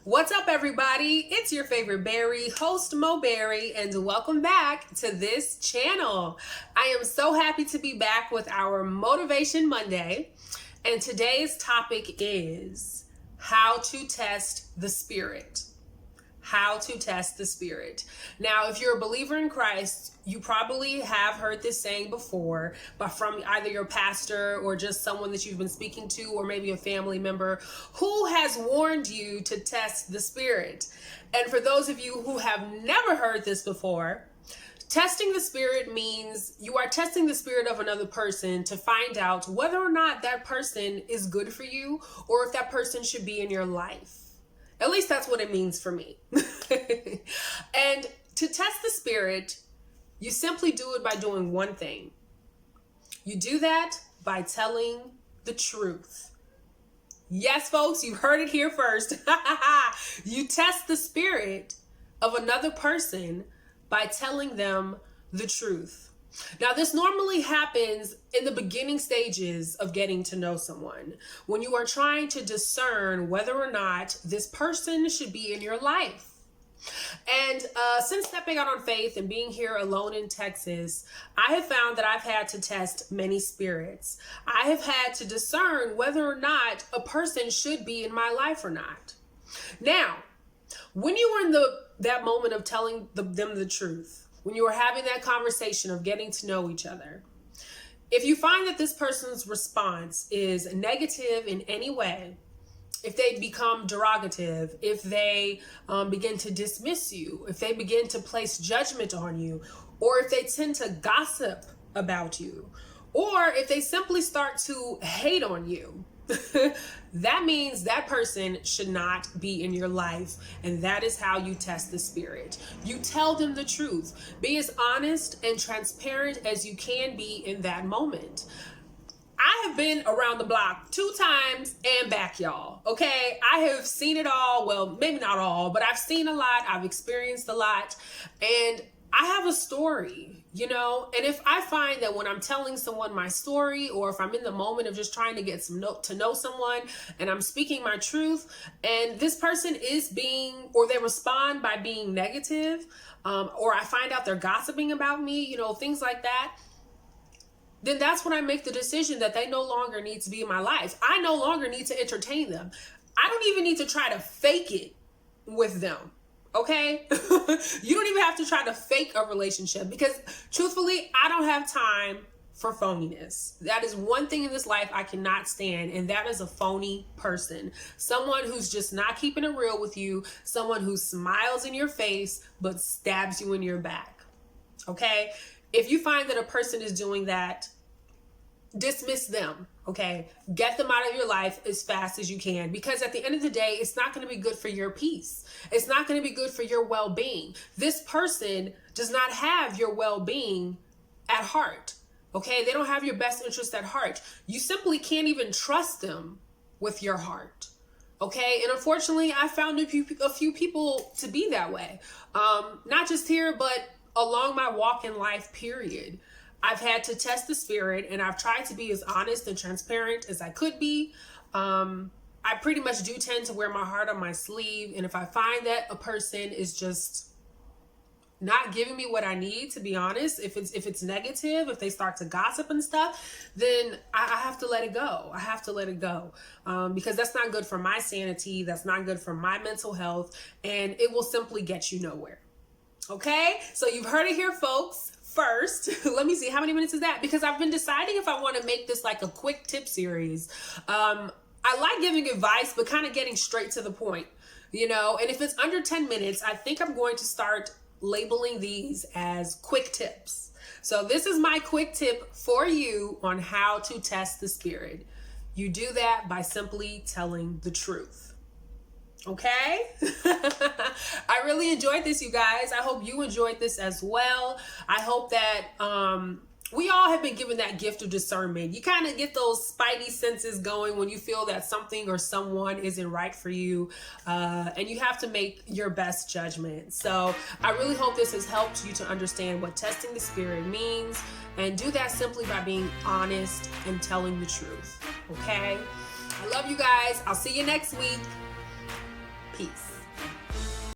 What's up, everybody? It's your favorite Berry, host Mo Berry, and welcome back to this channel. I am so happy to be back with our Motivation Monday, and today's topic is how to test the spirit. How to test the spirit. Now, if you're a believer in Christ, you probably have heard this saying before, but from either your pastor or just someone that you've been speaking to, or maybe a family member who has warned you to test the spirit. And for those of you who have never heard this before, testing the spirit means you are testing the spirit of another person to find out whether or not that person is good for you or if that person should be in your life. At least that's what it means for me. And to test the spirit, you simply do it by doing one thing. You do that by telling the truth. Yes, folks, you heard it here first. You test the spirit of another person by telling them the truth. Now, this normally happens in the beginning stages of getting to know someone, when you are trying to discern whether or not this person should be in your life. And since stepping out on faith and being here alone in Texas, I have found that I've had to test many spirits. I have had to discern whether or not a person should be in my life or not. Now, when you are in that moment of telling them the truth, when you are having that conversation of getting to know each other, if you find that this person's response is negative in any way, if they become derogative, if they begin to dismiss you, if they begin to place judgment on you, or if they tend to gossip about you, or if they simply start to hate on you, that means that person should not be in your life. And that is how you test the spirit. You tell them the truth. Be as honest and transparent as you can be in that moment. I have been around the block 2 times and back, y'all. Okay, I have seen it all. Well, maybe not all, but I've seen a lot. I've experienced a lot. And I have a story, and if I find that when I'm telling someone my story, or if I'm in the moment of just trying to get to know someone and I'm speaking my truth, and this person is or they respond by being negative, or I find out they're gossiping about me, things like that, then that's when I make the decision that they no longer need to be in my life. I no longer need to entertain them. I don't even need to try to fake it with them. Okay? You don't even have to try to fake a relationship, because truthfully, I don't have time for phoniness. That is one thing in this life I cannot stand, and that is a phony person. Someone who's just not keeping it real with you, someone who smiles in your face but stabs you in your back. Okay? If you find that a person is doing that, dismiss them, okay? Get them out of your life as fast as you can, because at the end of the day, it's not going to be good for your peace. It's not going to be good for your well-being. This person does not have your well-being at heart, okay? They don't have your best interest at heart. You simply can't even trust them with your heart, okay? And unfortunately, I found a few people to be that way. Not just here, but along my walk in life, period. I've had to test the spirit, and I've tried to be as honest and transparent as I could be. I pretty much do tend to wear my heart on my sleeve. And if I find that a person is just not giving me what I need, to be honest, if it's negative, if they start to gossip and stuff, then I have to let it go. I have to let it go, because that's not good for my sanity. That's not good for my mental health, and it will simply get you nowhere. Okay, so you've heard it here, folks. First, let me see, how many minutes is that? Because I've been deciding if I want to make this like a quick tip series. I like giving advice, but kind of getting straight to the point, and if it's under 10 minutes, I think I'm going to start labeling these as quick tips. So this is my quick tip for you on how to test the spirit. You do that by simply telling the truth. Okay? I really enjoyed this, you guys. I hope you enjoyed this as well. I hope that we all have been given that gift of discernment. You kind of get those spidey senses going when you feel that something or someone isn't right for you, and you have to make your best judgment. So I really hope this has helped you to understand what testing the spirit means, and do that simply by being honest and telling the truth. Okay? I love you guys. I'll see you next week. Peace.